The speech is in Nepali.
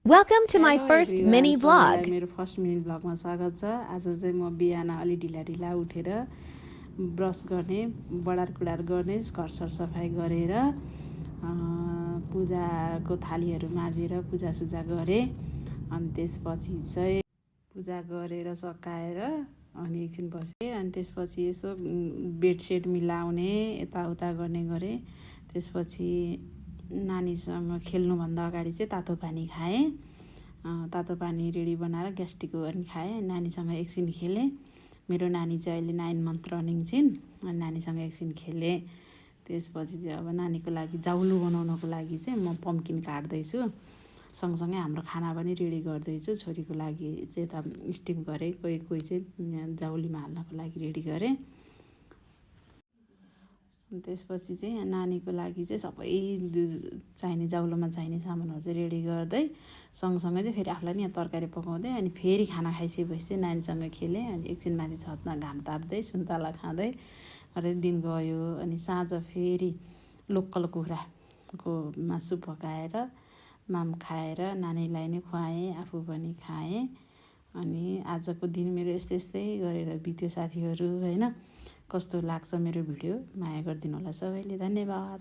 Welcome to my Hello first everyone, mini सबैलाई vlog. मेरो फर्स्ट मिनी भ्लगमा स्वागत छ। आज चाहिँ म बिहान अलि ढिला ढिला उठेर ब्रस गर्ने, बडार कुडार गर्ने, घर सरसफाइ गरेर पूजाको थालीहरू माझेर पूजासुजा गरेँ। अनि त्यसपछि चाहिँ पूजा गरेर सकाएर अनि एकछिन बसेँ। अनि त्यसपछि यसो बेडसेट मिलाउने यताउता गर्ने गरेँ। त्यसपछि नानीसँग खेल्नुभन्दा अगाडि चाहिँ तातो पानी खाएँ। तातो पानी रेडी बनाएर ग्यास्ट्रिकको पनि खाएँ। नानीसँग एकछिन खेलेँ। मेरो नानी चाहिँ अहिले 9 मन्थ रनिङ छिन्। अनि नानीसँग एकछिन खेलेँ। त्यसपछि चाहिँ अब नानीको लागि जाउलु बनाउनको लागि चाहिँ म पम्किन काट्दैछु। सँगसँगै हाम्रो खाना पनि रेडी गर्दैछु। छोरीको लागि चाहिँ यता स्टिम गरेँ, कोही चाहिँ जाउलीमा हाल्नको लागि रेडी गरेँ। त्यसपछि चाहिँ नानीको लागि चाहिँ सबै चाहिने जाउलोमा चाहिने सामानहरू चाहिँ रेडी गर्दै सँगसँगै चाहिँ फेरि आफूलाई नि यहाँ तरकारी पकाउँदै अनि फेरि खाना खाइसकेपछि चाहिँ नानीसँग खेलेँ। अनि एकछिन माथि छतमा घाम ताप्दै सुन्तला खाँदै गरेर दिन गयो। अनि साँझ फेरि लोकल कुखुराको मासु पकाएर माम खाएर नानीलाई नै खुवाएँ, आफू पनि खाएँ। अनि आजको दिन मेरो यस्तै गरेर बित्यो साथीहरू, हैन। कस्तो लाग्छ मेरो भिडियो माया गरिदिनु होला सबैले। धन्यवाद।